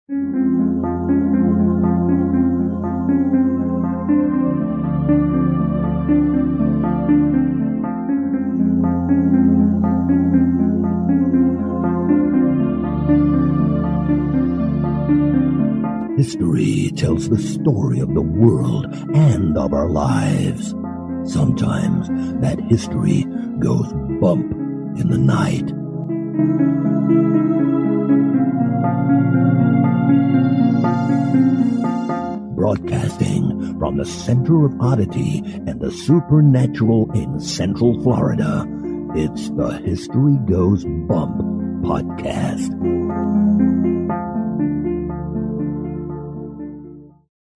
History tells the story of the world and of our lives. Sometimes that history goes bump in the night. Broadcasting from the center of oddity and the supernatural in Central Florida, it's the History Goes Bump podcast.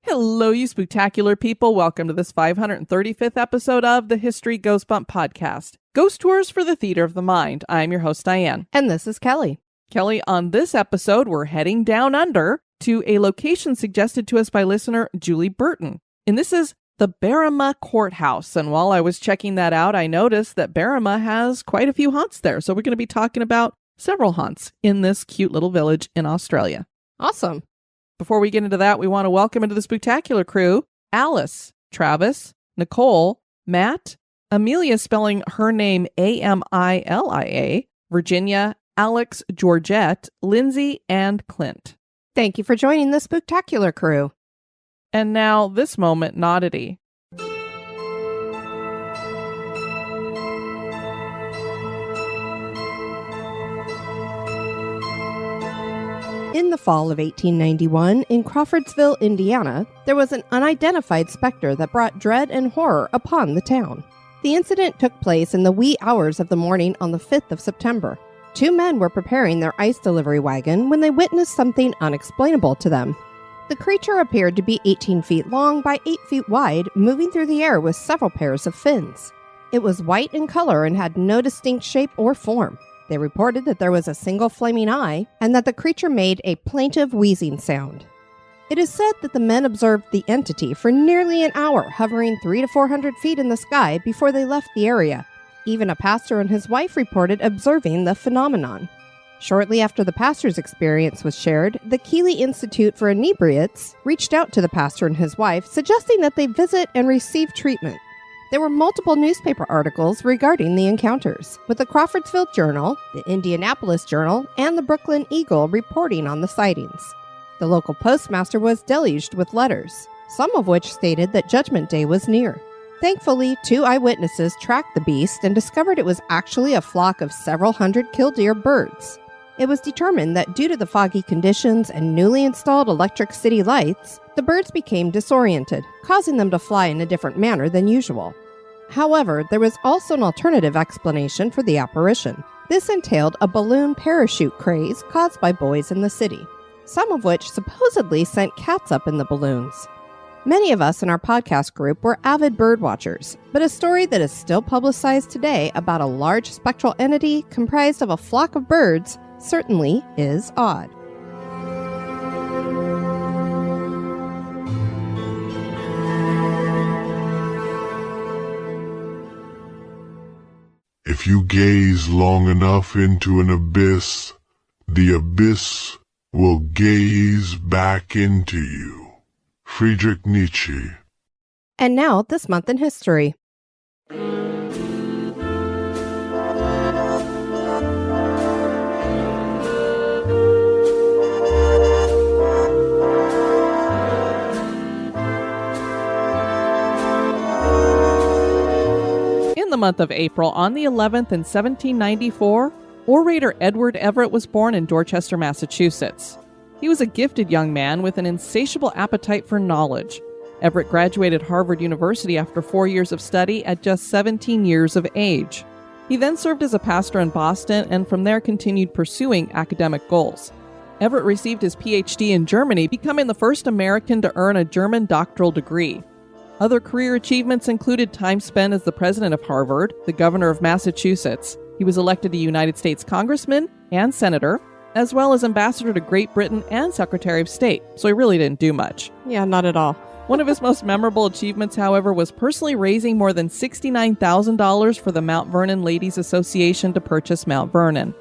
Hello, you spooktacular people. Welcome to this 535th episode of the History Goes Bump podcast. Ghost Tours for the Theater of the Mind. I'm your host, Diane. And this is Kelly. Kelly, on this episode, we're heading down under to a location suggested to us by listener Julie Barton. And this is the Berrima Courthouse. And while I was checking that out, I noticed that Berrima has quite a few haunts there. So we're going to be talking about several haunts in this cute little village in Australia. Awesome. Before we get into that, we want to welcome into the Spooktacular crew Alice, Travis, Nicole, Matt, Amelia spelling her name Amilia, Virginia, Alex, Georgette, Lindsay, and Clint. Thank you for joining the Spooktacular crew. And now this moment in Oddity. In the fall of 1891, in Crawfordsville, Indiana, there was an unidentified specter that brought dread and horror upon the town. The incident took place in the wee hours of the morning on the 5th of September. Two men were preparing their ice delivery wagon when they witnessed something unexplainable to them. The creature appeared to be 18 feet long by 8 feet wide, moving through the air with several pairs of fins. It was white in color and had no distinct shape or form. They reported that there was a single flaming eye and that the creature made a plaintive wheezing sound. It is said that the men observed the entity for nearly an hour, hovering 300 to 400 feet in the sky before they left the area. Even a pastor and his wife reported observing the phenomenon. Shortly after the pastor's experience was shared, the Keeley Institute for Inebriates reached out to the pastor and his wife, suggesting that they visit and receive treatment. There were multiple newspaper articles regarding the encounters, with the Crawfordsville Journal, the Indianapolis Journal, and the Brooklyn Eagle reporting on the sightings. The local postmaster was deluged with letters, some of which stated that Judgment Day was near. Thankfully, 2 eyewitnesses tracked the beast and discovered it was actually a flock of several hundred killdeer birds. It was determined that due to the foggy conditions and newly installed electric city lights, the birds became disoriented, causing them to fly in a different manner than usual. However, there was also an alternative explanation for the apparition. This entailed a balloon parachute craze caused by boys in the city, some of which supposedly sent cats up in the balloons. Many of us in our podcast group were avid bird watchers, but a story that is still publicized today about a large spectral entity comprised of a flock of birds certainly is odd. If you gaze long enough into an abyss, the abyss will gaze back into you. Friedrich Nietzsche. And now, this month in history. In the month of April, on the 11th in 1794, orator Edward Everett was born in Dorchester, Massachusetts. He was a gifted young man with an insatiable appetite for knowledge. Everett graduated Harvard University after 4 years of study at just 17 years of age. He then served as a pastor in Boston and from there continued pursuing academic goals. Everett received his PhD in Germany, becoming the first American to earn a German doctoral degree. Other career achievements included time spent as the president of Harvard, the governor of Massachusetts. He was elected a United States congressman and senator, as well as ambassador to Great Britain and Secretary of State, so he really didn't do much. Yeah, not at all. One of his most memorable achievements, however, was personally raising more than $69,000 for the Mount Vernon Ladies Association to purchase Mount Vernon.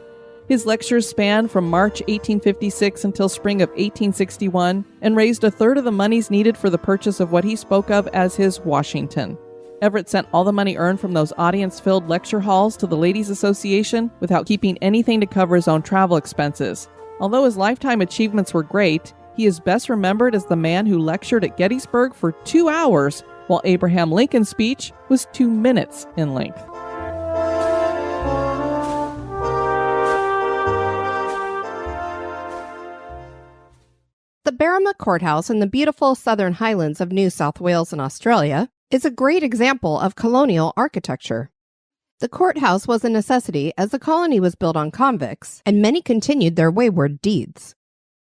His lectures spanned from March 1856 until spring of 1861 and raised a third of the monies needed for the purchase of what he spoke of as his Washington. Everett sent all the money earned from those audience-filled lecture halls to the Ladies' Association without keeping anything to cover his own travel expenses. Although his lifetime achievements were great, he is best remembered as the man who lectured at Gettysburg for 2 hours, while Abraham Lincoln's speech was 2 minutes in length. The Berrima Courthouse in the beautiful southern Highlands of New South Wales in Australia is a great example of colonial architecture. The courthouse was a necessity as the colony was built on convicts, and many continued their wayward deeds.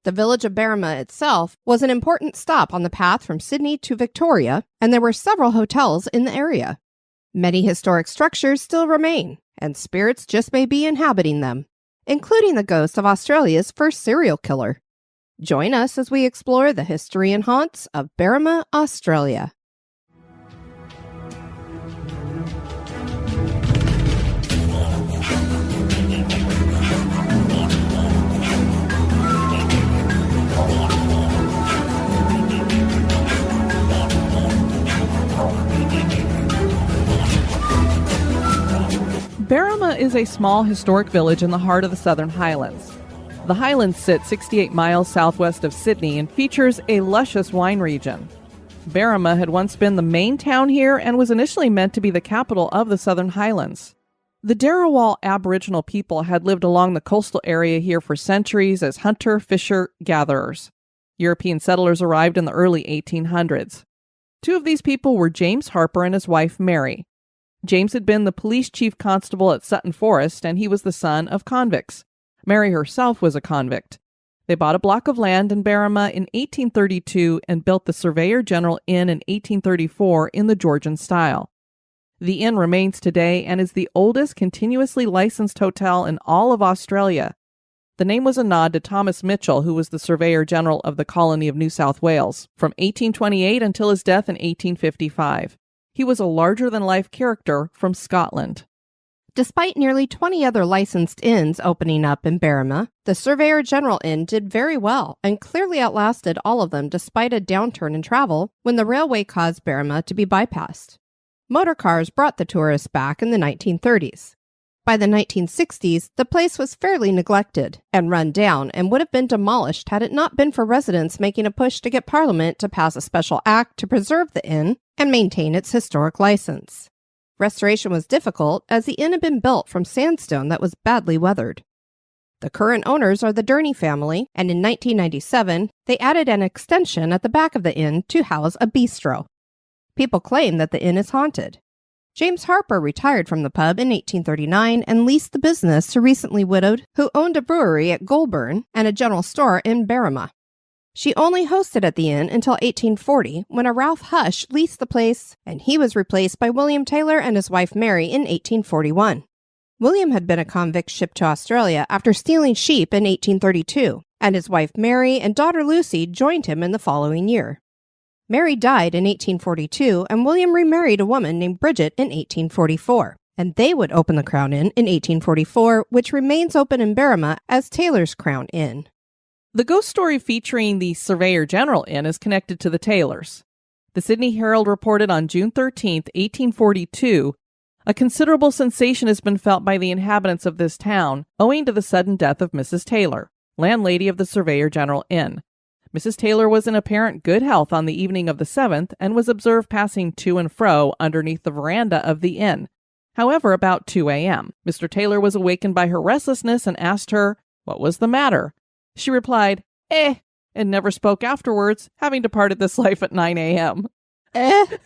The village of Berrima itself was an important stop on the path from Sydney to Victoria, and there were several hotels in the area. Many historic structures still remain, and spirits just may be inhabiting them, including the ghost of Australia's first serial killer. Join us as we explore the history and haunts of Berrima, Australia. Berrima is a small historic village in the heart of the Southern Highlands. The Highlands sit 68 miles southwest of Sydney and features a luscious wine region. Berrima had once been the main town here and was initially meant to be the capital of the Southern Highlands. The Darawal Aboriginal people had lived along the coastal area here for centuries as hunter, fisher, gatherers. European settlers arrived in the early 1800s. 2 of these people were James Harper and his wife Mary. James had been the police chief constable at Sutton Forest, and he was the son of convicts. Mary herself was a convict. They bought a block of land in Berrima in 1832 and built the Surveyor General Inn in 1834 in the Georgian style. The inn remains today and is the oldest continuously licensed hotel in all of Australia. The name was a nod to Thomas Mitchell, who was the Surveyor General of the colony of New South Wales from 1828 until his death in 1855. He was a larger-than-life character from Scotland. Despite nearly 20 other licensed inns opening up in Berrima, the Surveyor General Inn did very well and clearly outlasted all of them despite a downturn in travel when the railway caused Berrima to be bypassed. Motor cars brought the tourists back in the 1930s. By the 1960s, the place was fairly neglected and run down and would have been demolished had it not been for residents making a push to get Parliament to pass a special act to preserve the inn and maintain its historic license. Restoration was difficult as the inn had been built from sandstone that was badly weathered. The current owners are the Durney family, and in 1997, they added an extension at the back of the inn to house a bistro. People claim that the inn is haunted. James Harper retired from the pub in 1839 and leased the business to recently widowed who owned a brewery at Goulburn and a general store in Berrima. She only hosted at the inn until 1840 when a Ralph Hush leased the place, and he was replaced by William Taylor and his wife Mary in 1841. William had been a convict shipped to Australia after stealing sheep in 1832, and his wife Mary and daughter Lucy joined him in the following year. Mary died in 1842, and William remarried a woman named Bridget in 1844, and they would open the Crown Inn in 1844, which remains open in Berrima as Taylor's Crown Inn. The ghost story featuring the Surveyor General Inn is connected to the Taylors. The Sydney Herald reported on June 13, 1842, a considerable sensation has been felt by the inhabitants of this town owing to the sudden death of Mrs. Taylor, landlady of the Surveyor General Inn. Mrs. Taylor was in apparent good health on the evening of the 7th and was observed passing to and fro underneath the veranda of the inn. However, about 2 a.m., Mr. Taylor was awakened by her restlessness and asked her what was the matter. She replied, and never spoke afterwards, having departed this life at 9 a.m. If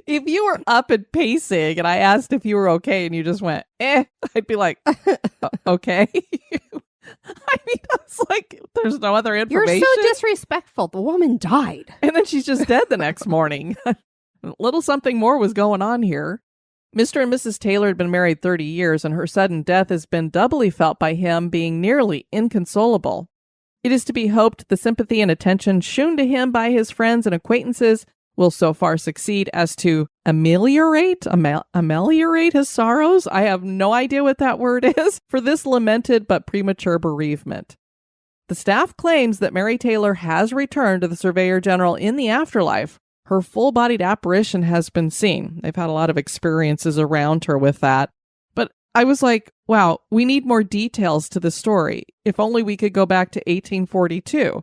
you were up and pacing and I asked if you were okay and you just went, I'd be like, okay. I mean, it's like, there's no other information. You're so disrespectful. The woman died. And then she's just dead the next morning. Little something more was going on here. Mr. and Mrs. Taylor had been married 30 years, and her sudden death has been doubly felt by him, being nearly inconsolable. It is to be hoped the sympathy and attention shown to him by his friends and acquaintances will so far succeed as to ameliorate his sorrows. I have no idea what that word is for this lamented but premature bereavement. The staff claims that Mary Taylor has returned to the Surveyor General in the afterlife. Her full-bodied apparition has been seen. They've had a lot of experiences around her with that. But I was like, wow, we need more details to the story. If only we could go back to 1842.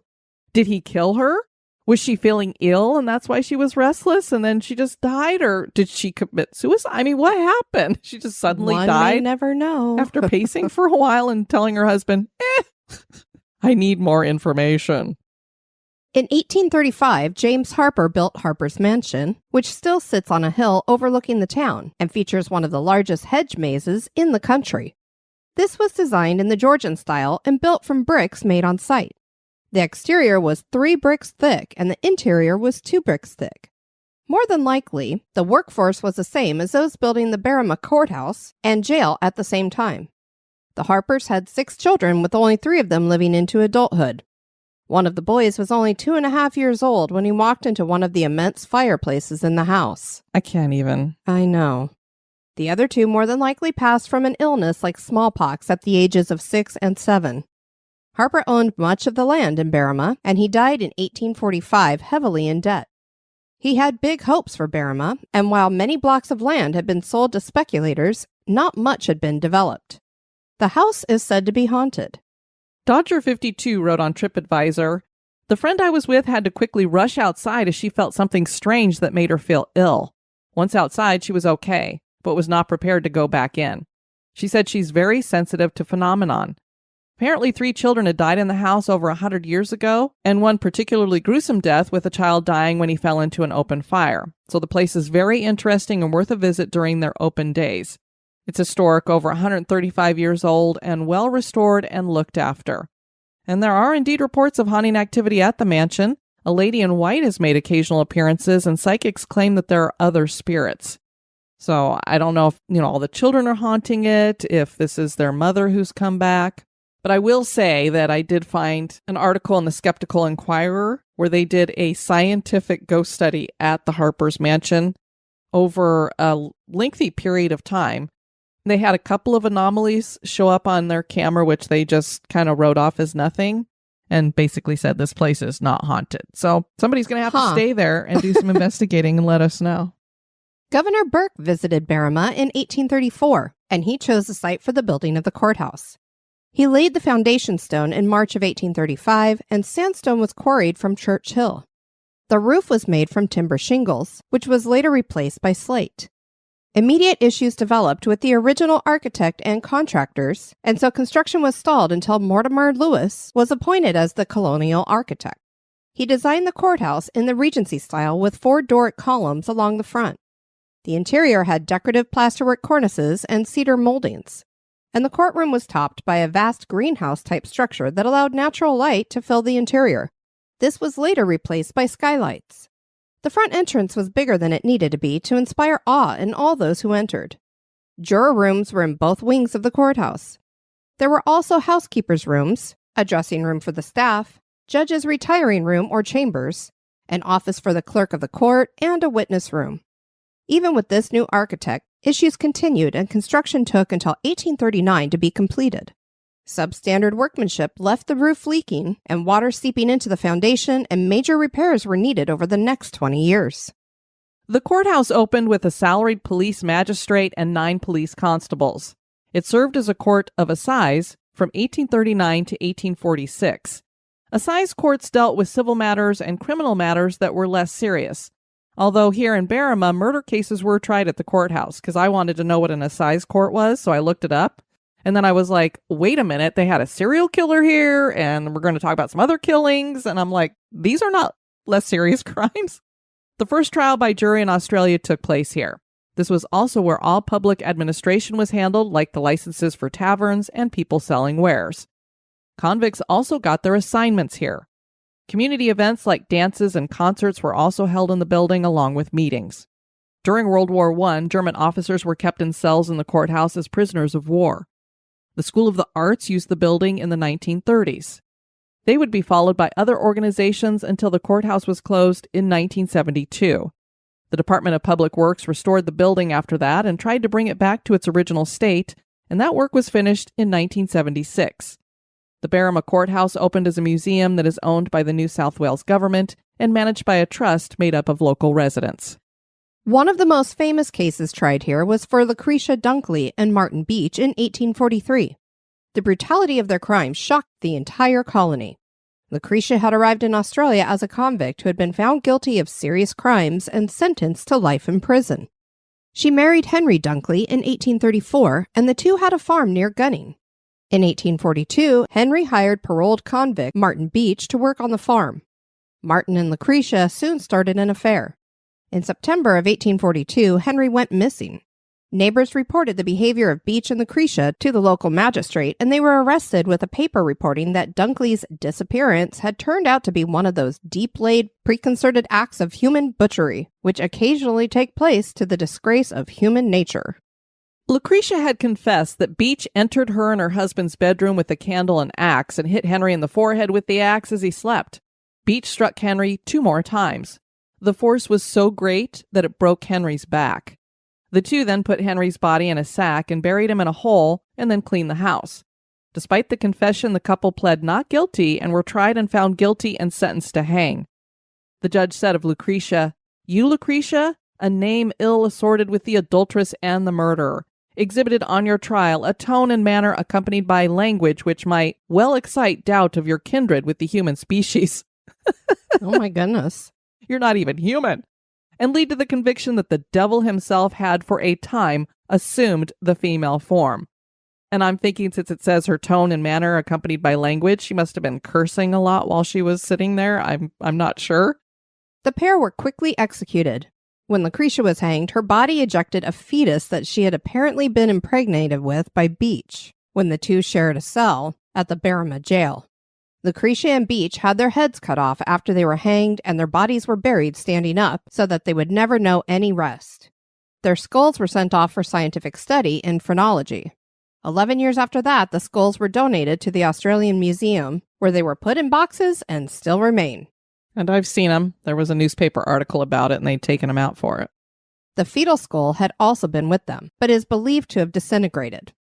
Did he kill her? Was she feeling ill and that's why she was restless and then she just died? Or did she commit suicide? I mean, what happened? She just suddenly died? May never know. After pacing for a while and telling her husband, I need more information. In 1835, James Harper built Harper's Mansion, which still sits on a hill overlooking the town and features one of the largest hedge mazes in the country. This was designed in the Georgian style and built from bricks made on site. The exterior was 3 bricks thick and the interior was 2 bricks thick. More than likely, the workforce was the same as those building the Berrima Courthouse and jail at the same time. The Harpers had 6 children, with only 3 of them living into adulthood. One of the boys was only 2.5 years old when he walked into one of the immense fireplaces in the house. I can't even. I know. The other 2 more than likely passed from an illness like smallpox at the ages of 6 and 7. Harper owned much of the land in Berrima, and he died in 1845 heavily in debt. He had big hopes for Berrima, and while many blocks of land had been sold to speculators, not much had been developed. The house is said to be haunted. Dodger52 wrote on TripAdvisor, "The friend I was with had to quickly rush outside as she felt something strange that made her feel ill. Once outside, she was okay, but was not prepared to go back in. She said she's very sensitive to phenomenon. Apparently 3 children had died in the house over 100 years ago, and one particularly gruesome death with a child dying when he fell into an open fire. So the place is very interesting and worth a visit during their open days. It's historic, over 135 years old, and well restored and looked after. And there are indeed reports of haunting activity at the mansion. A lady in white has made occasional appearances, and psychics claim that there are other spirits. So I don't know if, all the children are haunting it, if this is their mother who's come back. But I will say that I did find an article in the Skeptical Inquirer where they did a scientific ghost study at the Harper's Mansion over a lengthy period of time. They had a couple of anomalies show up on their camera, which they just kind of wrote off as nothing and basically said this place is not haunted. So somebody's going to have to stay there and do some investigating and let us know. Governor Burke visited Berrima in 1834, and he chose the site for the building of the courthouse. He laid the foundation stone in March of 1835, and sandstone was quarried from Church Hill. The roof was made from timber shingles, which was later replaced by slate. Immediate issues developed with the original architect and contractors, and so construction was stalled until Mortimer Lewis was appointed as the colonial architect. He designed the courthouse in the Regency style with 4 Doric columns along the front. The interior had decorative plasterwork cornices and cedar moldings, and the courtroom was topped by a vast greenhouse-type structure that allowed natural light to fill the interior. This was later replaced by skylights. The front entrance was bigger than it needed to be to inspire awe in all those who entered. Juror rooms were in both wings of the courthouse. There were also housekeepers' rooms, a dressing room for the staff, judges' retiring room or chambers, an office for the clerk of the court, and a witness room. Even with this new architect, issues continued and construction took until 1839 to be completed. Substandard workmanship left the roof leaking and water seeping into the foundation, and major repairs were needed over the next 20 years. The courthouse opened with a salaried police magistrate and 9 police constables. It served as a court of assize from 1839 to 1846. Assize courts dealt with civil matters and criminal matters that were less serious. Although here in Berrima, murder cases were tried at the courthouse because I wanted to know what an assize court was, so I looked it up. And then I was like, wait a minute, they had a serial killer here, and we're going to talk about some other killings. And I'm like, these are not less serious crimes. The first trial by jury in Australia took place here. This was also where all public administration was handled, like the licenses for taverns and people selling wares. Convicts also got their assignments here. Community events like dances and concerts were also held in the building along with meetings. During World War I, German officers were kept in cells in the courthouse as prisoners of war. The School of the Arts used the building in the 1930s. They would be followed by other organizations until the courthouse was closed in 1972. The Department of Public Works restored the building after that and tried to bring it back to its original state, and that work was finished in 1976. The Berrima Courthouse opened as a museum that is owned by the New South Wales government and managed by a trust made up of local residents. One of the most famous cases tried here was for Lucretia Dunkley and Martin Beach in 1843. The brutality of their crime shocked the entire colony. Lucretia had arrived in Australia as a convict who had been found guilty of serious crimes and sentenced to life in prison. She married Henry Dunkley in 1834, and the two had a farm near Gunning. In 1842, Henry hired paroled convict Martin Beach to work on the farm. Martin and Lucretia soon started an affair. In September of 1842, Henry went missing. Neighbors reported the behavior of Beach and Lucretia to the local magistrate, and they were arrested with a paper reporting that Dunkley's disappearance had turned out to be one of those deep-laid, preconcerted acts of human butchery, which occasionally take place to the disgrace of human nature. Lucretia had confessed that Beach entered her and her husband's bedroom with a candle and axe and hit Henry in the forehead with the axe as he slept. Beach struck Henry 2 more times. The force was so great that it broke Henry's back. The two then put Henry's body in a sack and buried him in a hole and then cleaned the house. Despite the confession, the couple pled not guilty and were tried and found guilty and sentenced to hang. The judge said of Lucretia, "You, Lucretia, a name ill assorted with the adulteress and the murderer, exhibited on your trial a tone and manner accompanied by language which might well excite doubt of your kindred with the human species." Oh my goodness. You're not even human. And lead to the conviction that the devil himself had for a time assumed the female form. And I'm thinking, since it says her tone and manner accompanied by language, she must have been cursing a lot while she was sitting there. I'm not sure. The pair were quickly executed. When Lucretia was hanged, her body ejected a fetus that she had apparently been impregnated with by Beach when the two shared a cell at the Berrima jail. Lucretia and Beach had their heads cut off after they were hanged, and their bodies were buried standing up so that they would never know any rest. Their skulls were sent off for scientific study in phrenology. 11 years after that, the skulls were donated to the Australian Museum, where they were put in boxes and still remain. And I've seen them. There was a newspaper article about it, and they'd taken them out for it. The fetal skull had also been with them, but is believed to have disintegrated.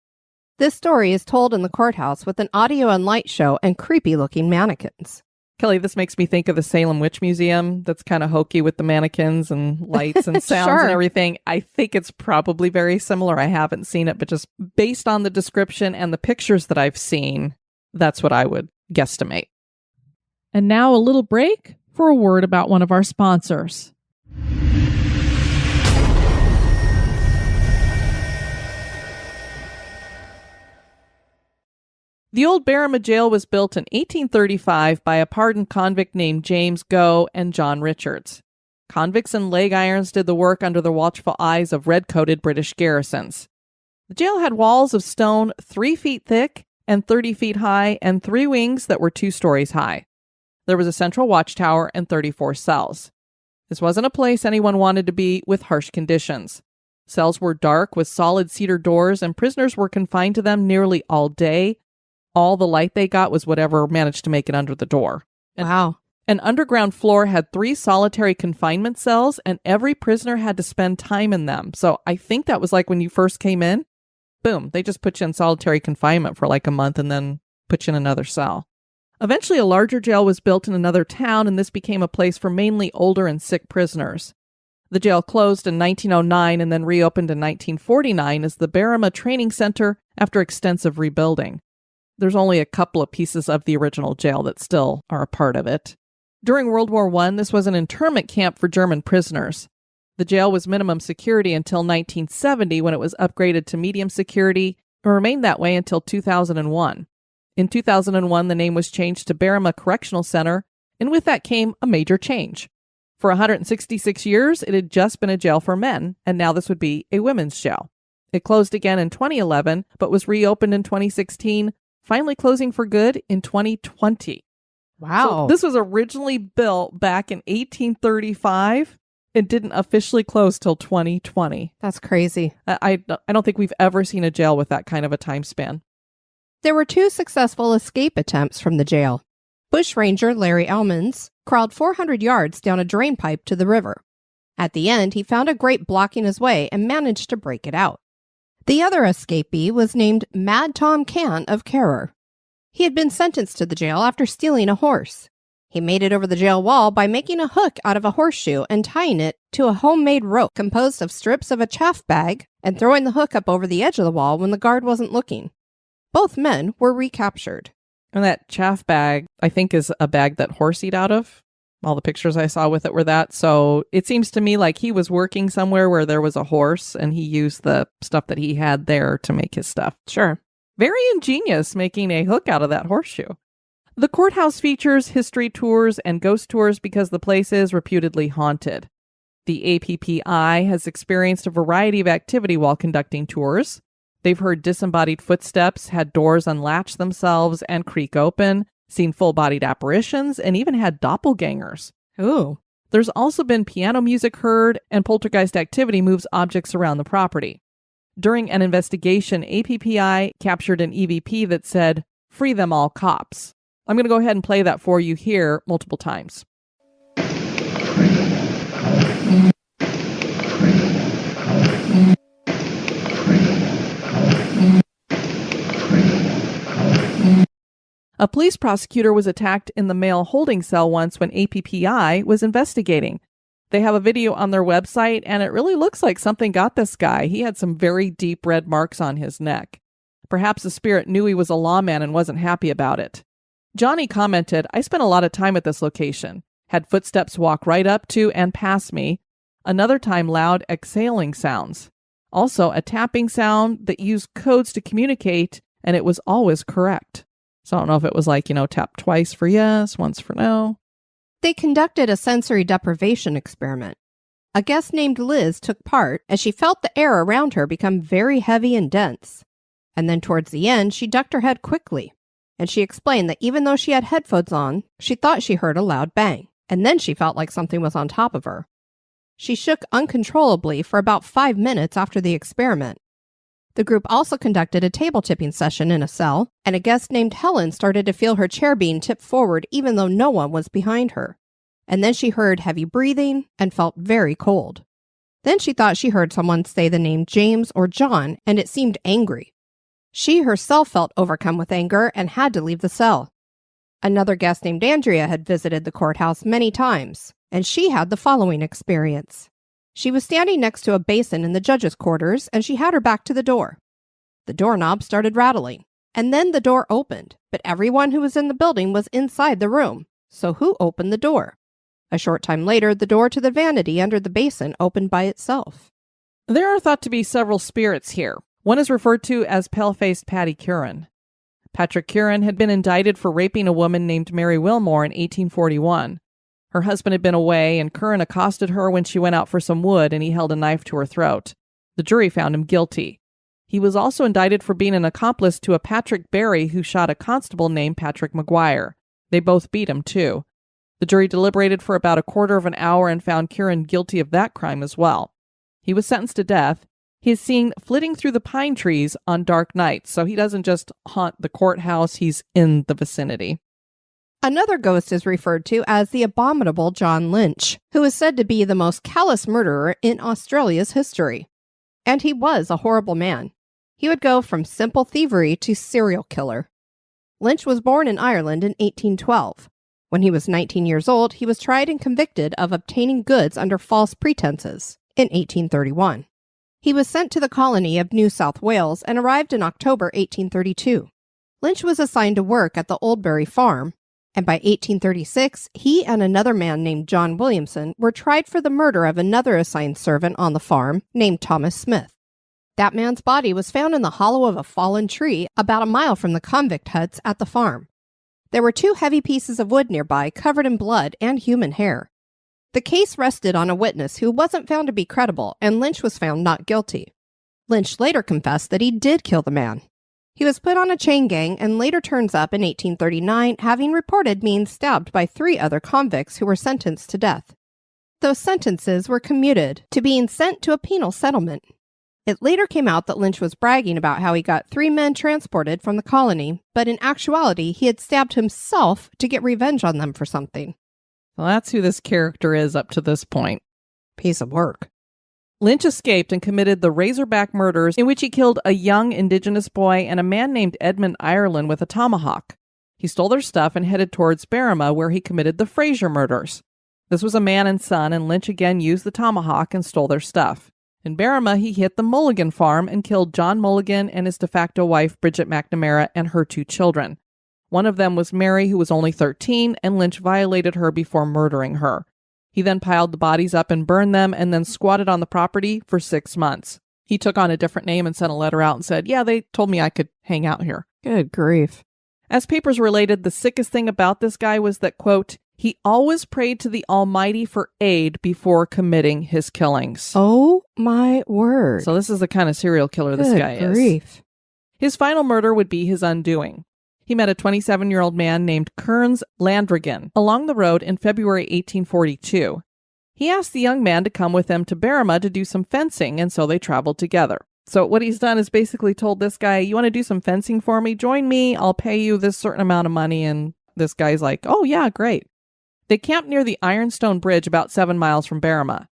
This story is told in the courthouse with an audio and light show and creepy-looking mannequins. Kelly, this makes me think of the Salem Witch Museum that's kind of hokey with the mannequins and lights and sounds Sure. and everything. I think it's probably very similar. I haven't seen it, but just based on the description and the pictures that I've seen, that's what I would guesstimate. And now a little break for a word about one of our sponsors. The old Berrima jail was built in 1835 by a pardoned convict named James Gough and John Richards. Convicts and leg irons did the work under the watchful eyes of red-coated British garrisons. The jail had walls of stone 3 feet thick and 30 feet high and 3 wings that were 2 stories high. There was a central watchtower and 34 cells. This wasn't a place anyone wanted to be with harsh conditions. Cells were dark with solid cedar doors, and prisoners were confined to them nearly all day. All the light they got was whatever managed to make it under the door. Wow. An underground floor had 3 solitary confinement cells, and every prisoner had to spend time in them. So I think that was like when you first came in. Boom, they just put you in solitary confinement for like a month and then put you in another cell. Eventually, a larger jail was built in another town, and this became a place for mainly older and sick prisoners. The jail closed in 1909 and then reopened in 1949 as the Berrima Training Center after extensive rebuilding. There's only a couple of pieces of the original jail that still are a part of it. During World War I, this was an internment camp for German prisoners. The jail was minimum security until 1970 when it was upgraded to medium security and remained that way until 2001. In 2001, the name was changed to Berrima Correctional Center, and with that came a major change. For 166 years, it had just been a jail for men, and now this would be a women's jail. It closed again in 2011, but was reopened in 2016, finally closing for good in 2020. Wow. So this was originally built back in 1835 and didn't officially close till 2020. That's crazy. I don't think we've ever seen a jail with that kind of a time span. There were 2 successful escape attempts from the jail. Bushranger Larry Ellmans crawled 400 yards down a drain pipe to the river. At the end, he found a grate blocking his way and managed to break it out. The other escapee was named Mad Tom Can of Carer. He had been sentenced to the jail after stealing a horse. He made it over the jail wall by making a hook out of a horseshoe and tying it to a homemade rope composed of strips of a chaff bag and throwing the hook up over the edge of the wall when the guard wasn't looking. Both men were recaptured. And that chaff bag, I think, is a bag that horse eat out of. All the pictures I saw with it were that. So it seems to me like he was working somewhere where there was a horse and he used the stuff that he had there to make his stuff. Sure. Very ingenious making a hook out of that horseshoe. The courthouse features history tours and ghost tours because the place is reputedly haunted. The APPI has experienced a variety of activity while conducting tours. They've heard disembodied footsteps, had doors unlatch themselves and creak open, seen full-bodied apparitions, and even had doppelgangers. Ooh. There's also been piano music heard, and poltergeist activity moves objects around the property. During an investigation, APPI captured an EVP that said, "Free them all cops." I'm going to go ahead and play that for you here multiple times. A police prosecutor was attacked in the male holding cell once when APPI was investigating. They have a video on their website, and it really looks like something got this guy. He had some very deep red marks on his neck. Perhaps the spirit knew he was a lawman and wasn't happy about it. Johnny commented, "I spent a lot of time at this location. Had footsteps walk right up to and past me. Another time loud exhaling sounds. Also a tapping sound that used codes to communicate, and it was always correct." So I don't know if it was like, tap twice for yes, once for no. They conducted a sensory deprivation experiment. A guest named Liz took part as she felt the air around her become very heavy and dense. And then towards the end, she ducked her head quickly. And she explained that even though she had headphones on, she thought she heard a loud bang. And then she felt like something was on top of her. She shook uncontrollably for about 5 minutes after the experiment. The group also conducted a table tipping session in a cell, and a guest named Helen started to feel her chair being tipped forward even though no one was behind her. And then she heard heavy breathing and felt very cold. Then she thought she heard someone say the name James or John, and it seemed angry. She herself felt overcome with anger and had to leave the cell. Another guest named Andrea had visited the courthouse many times, and she had the following experience. She was standing next to a basin in the judge's quarters, and she had her back to the door. The doorknob started rattling, and then the door opened, but everyone who was in the building was inside the room. So who opened the door? A short time later, the door to the vanity under the basin opened by itself. There are thought to be several spirits here. One is referred to as pale-faced Patty Curran. Patrick Curran had been indicted for raping a woman named Mary Wilmore in 1841. Her husband had been away, and Curran accosted her when she went out for some wood, and he held a knife to her throat. The jury found him guilty. He was also indicted for being an accomplice to a Patrick Barry who shot a constable named Patrick McGuire. They both beat him, too. The jury deliberated for about a quarter of an hour and found Curran guilty of that crime as well. He was sentenced to death. He is seen flitting through the pine trees on dark nights, so he doesn't just haunt the courthouse, he's in the vicinity. Another ghost is referred to as the abominable John Lynch, who is said to be the most callous murderer in Australia's history. And he was a horrible man. He would go from simple thievery to serial killer. Lynch was born in Ireland in 1812. When he was 19 years old, he was tried and convicted of obtaining goods under false pretenses in 1831. He was sent to the colony of New South Wales and arrived in October 1832. Lynch was assigned to work at the Oldbury farm, and by 1836, he and another man named John Williamson were tried for the murder of another assigned servant on the farm named Thomas Smith. That man's body was found in the hollow of a fallen tree about a mile from the convict huts at the farm. There were 2 heavy pieces of wood nearby covered in blood and human hair. The case rested on a witness who wasn't found to be credible, and Lynch was found not guilty. Lynch later confessed that he did kill the man. He was put on a chain gang and later turns up in 1839, having reported being stabbed by 3 other convicts who were sentenced to death. Those sentences were commuted to being sent to a penal settlement. It later came out that Lynch was bragging about how he got 3 men transported from the colony, but in actuality, he had stabbed himself to get revenge on them for something. Well, that's who this character is up to this point. Piece of work. Lynch escaped and committed the Razorback murders, in which he killed a young Indigenous boy and a man named Edmund Ireland with a tomahawk. He stole their stuff and headed towards Berrima, where he committed the Fraser murders. This was a man and son, and Lynch again used the tomahawk and stole their stuff. In Berrima, he hit the Mulligan farm and killed John Mulligan and his de facto wife, Bridget McNamara, and her 2 children. One of them was Mary, who was only 13, and Lynch violated her before murdering her. He then piled the bodies up and burned them, and then squatted on the property for 6 months. He took on a different name and sent a letter out and said, yeah, they told me I could hang out here. Good grief. As papers related, the sickest thing about this guy was that, quote, he always prayed to the Almighty for aid before committing his killings. Oh, my word. So this is the kind of serial killer this guy is. Good grief. His final murder would be his undoing. He met a 27-year-old man named Kearns Landrigan along the road in February 1842. He asked the young man to come with him to Berrima to do some fencing, and so they traveled together. So what he's done is basically told this guy, you want to do some fencing for me? Join me. I'll pay you this certain amount of money. And this guy's like, oh, yeah, great. They camped near the Ironstone Bridge about 7 miles from Berrima.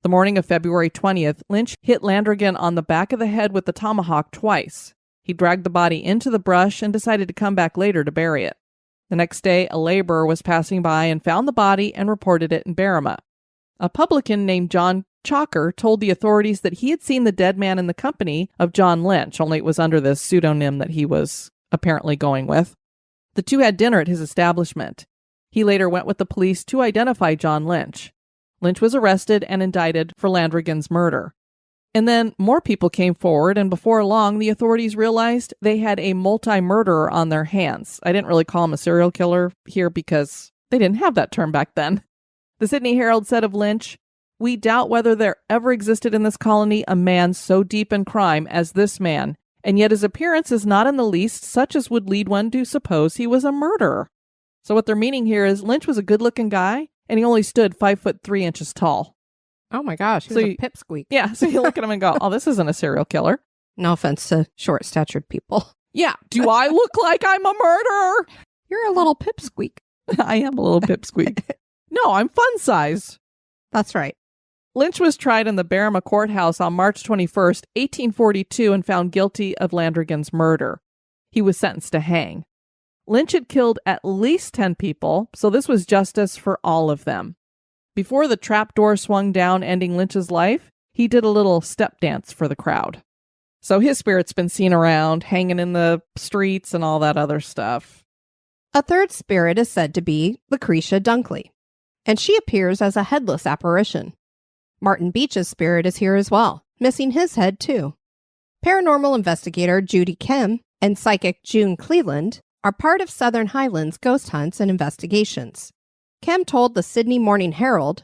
The morning of February 20th, Lynch hit Landrigan on the back of the head with the tomahawk twice. He dragged the body into the brush and decided to come back later to bury it. The next day, a laborer was passing by and found the body and reported it in Berrima. A publican named John Chalker told the authorities that he had seen the dead man in the company of John Lynch, only it was under this pseudonym that he was apparently going with. The 2 had dinner at his establishment. He later went with the police to identify John Lynch. Lynch was arrested and indicted for Landrigan's murder. And then more people came forward, and before long, the authorities realized they had a multi-murderer on their hands. I didn't really call him a serial killer here because they didn't have that term back then. The Sydney Herald said of Lynch, we doubt whether there ever existed in this colony a man so deep in crime as this man, and yet his appearance is not in the least such as would lead one to suppose he was a murderer. So what they're meaning here is Lynch was a good-looking guy, and he only stood 5'3" tall. Oh my gosh, he was a pipsqueak. Yeah, so you look at him and go, oh, this isn't a serial killer. No offense to short-statured people. Yeah, do I look like I'm a murderer? You're a little pipsqueak. I am a little pipsqueak. No, I'm fun-sized. That's right. Lynch was tried in the Berrima Courthouse on March 21st, 1842, and found guilty of Landrigan's murder. He was sentenced to hang. Lynch had killed at least 10 people, so this was justice for all of them. Before the trap door swung down, ending Lynch's life, he did a little step dance for the crowd. So his spirit's been seen around, hanging in the streets and all that other stuff. A third spirit is said to be Lucretia Dunkley, and she appears as a headless apparition. Martin Beach's spirit is here as well, missing his head too. Paranormal investigator Judy Kim and psychic June Cleland are part of Southern Highlands ghost hunts and investigations. Kim told the Sydney Morning Herald,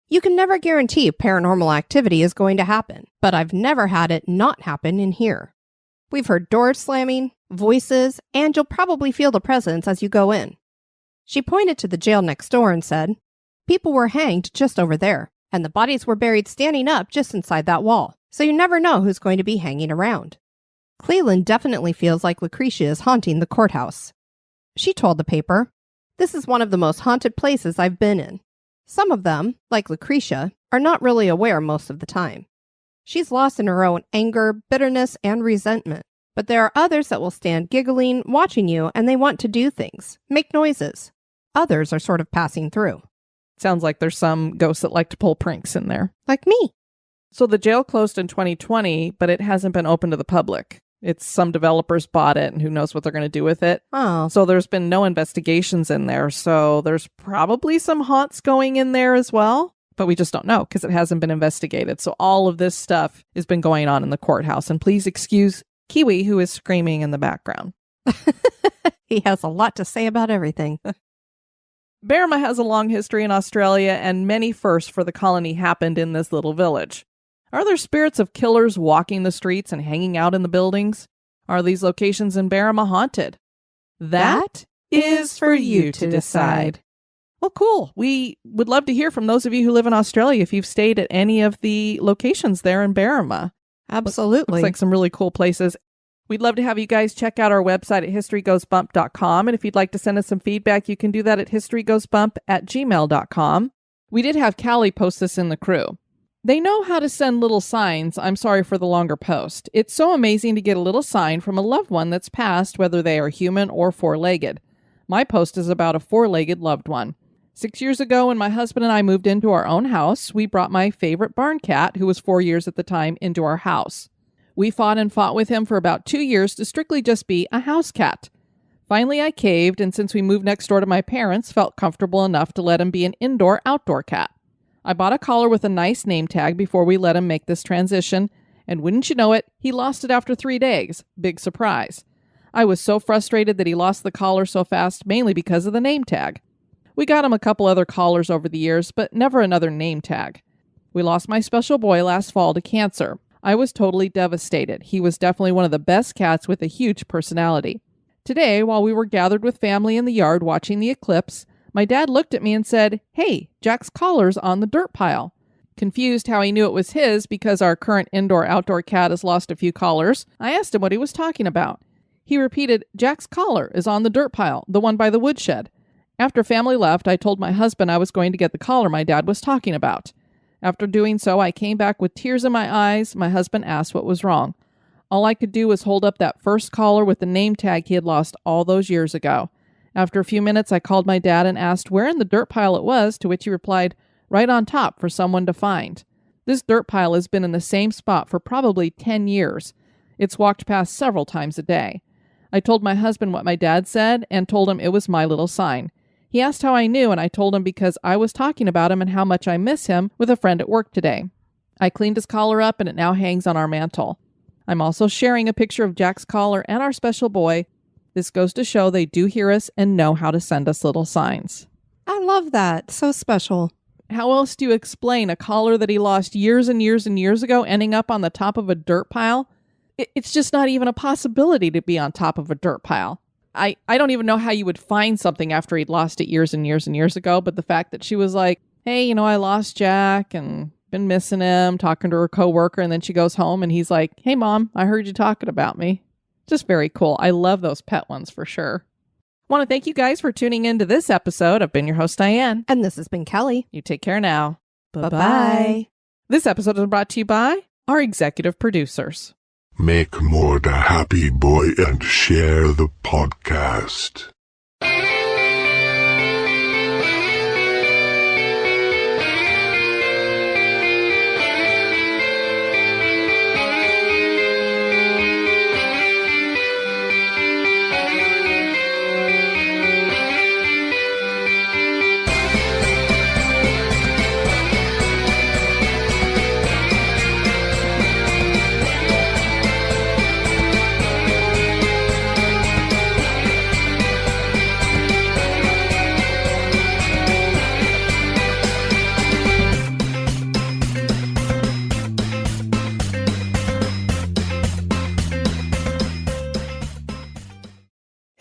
"You can never guarantee paranormal activity is going to happen, but I've never had it not happen in here. We've heard doors slamming, voices, and you'll probably feel the presence as you go in." She pointed to the jail next door and said, "People were hanged just over there, and the bodies were buried standing up just inside that wall, so you never know who's going to be hanging around." Cleland definitely feels like Lucretia is haunting the courthouse. She told the paper, "This is one of the most haunted places I've been in. Some of them, like Lucretia, are not really aware most of the time. She's lost in her own anger, bitterness, and resentment. But there are others that will stand giggling, watching you, and they want to do things, make noises. Others are sort of passing through." Sounds like there's some ghosts that like to pull pranks in there. Like me. So the jail closed in 2020, but it hasn't been open to the public. It's some developers bought it, and who knows what they're going to do with it. Oh. So there's been no investigations in there. So there's probably some haunts going in there as well, but we just don't know because it hasn't been investigated. So all of this stuff has been going on in the courthouse. And please excuse Kiwi, who is screaming in the background. He has a lot to say about everything. Berrima has a long history in Australia, and many firsts for the colony happened in this little village. Are there spirits of killers walking the streets and hanging out in the buildings? Are these locations in Berrima haunted? That is for you to decide. Well, cool. We would love to hear from those of you who live in Australia if you've stayed at any of the locations there in Berrima. Absolutely. Looks like some really cool places. We'd love to have you guys check out our website at historygoesbump.com. And if you'd like to send us some feedback, you can do that at historygoesbump@gmail.com. We did have Callie post this in the crew. They know how to send little signs. I'm sorry for the longer post. It's so amazing to get a little sign from a loved one that's passed, whether they are human or four-legged. My post is about a four-legged loved one. 6 years ago, when my husband and I moved into our own house, we brought my favorite barn cat, who was 4 years at the time, into our house. We fought and fought with him for about 2 years to strictly just be a house cat. Finally, I caved, and since we moved next door to my parents, felt comfortable enough to let him be an indoor-outdoor cat. I bought a collar with a nice name tag before we let him make this transition, and wouldn't you know it, he lost it after 3 days. Big surprise. I was so frustrated that he lost the collar so fast, mainly because of the name tag. We got him a couple other collars over the years, but never another name tag. We lost my special boy last fall to cancer. I was totally devastated. He was definitely one of the best cats with a huge personality. Today, while we were gathered with family in the yard watching the eclipse, my dad looked at me and said, "Hey, Jack's collar's on the dirt pile." Confused how he knew it was his because our current indoor-outdoor cat has lost a few collars, I asked him what he was talking about. He repeated, "Jack's collar is on the dirt pile, the one by the woodshed." After family left, I told my husband I was going to get the collar my dad was talking about. After doing so, I came back with tears in my eyes. My husband asked what was wrong. All I could do was hold up that first collar with the name tag he had lost all those years ago. After a few minutes, I called my dad and asked where in the dirt pile it was, to which he replied, "Right on top for someone to find." This dirt pile has been in the same spot for probably 10 years. It's walked past several times a day. I told my husband what my dad said and told him it was my little sign. He asked how I knew, and I told him because I was talking about him and how much I miss him with a friend at work today. I cleaned his collar up and it now hangs on our mantle. I'm also sharing a picture of Jack's collar and our special boy. This goes to show they do hear us and know how to send us little signs. I love that. So special. How else do you explain a collar that he lost years and years and years ago ending up on the top of a dirt pile? It's just not even a possibility to be on top of a dirt pile. I don't even know how you would find something after he'd lost it years and years and years ago, but the fact that she was like, "Hey, I lost Jack and been missing him," talking to her coworker, and then she goes home and he's like, "Hey, Mom, I heard you talking about me." Just very cool. I love those pet ones for sure. Want to thank you guys for tuning in to this episode. I've been your host, Diane. And this has been Kelly. You take care now. Bye-bye. This episode is brought to you by our executive producers. Make more the happy boy and share the podcast.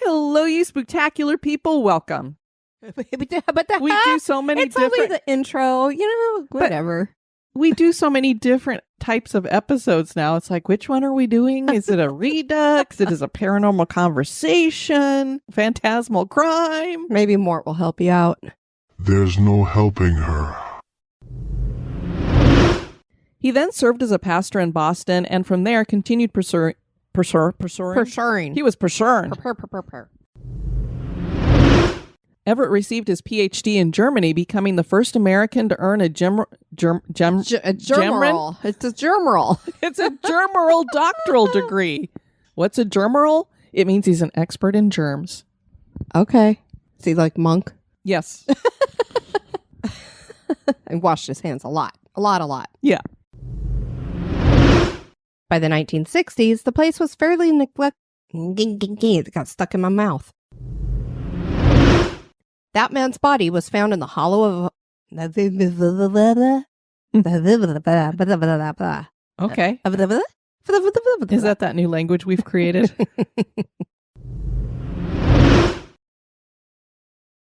Hello, you spectacular people. Welcome. But We do so many it's only different... the intro, whatever. We do so many different types of episodes now. It's like, which one are we doing? Is it a redux? It is a paranormal conversation? Phantasmal crime? Maybe Mort will help you out. There's no helping her. He then served as a pastor in Boston and from there continued pursuing. Pursuing. He was pursuing. Everett received his PhD in Germany, becoming the first American to earn a germ Germoral. It's a germoral. It's a germoral doctoral degree. What's a germoral? It means he's an expert in germs. Okay. Is he like monk? Yes. And washed his hands a lot. A lot. Yeah. By the 1960s, the place was fairly neglected. It got stuck in my mouth. That man's body was found in the hollow of... Okay. Is that new language we've created?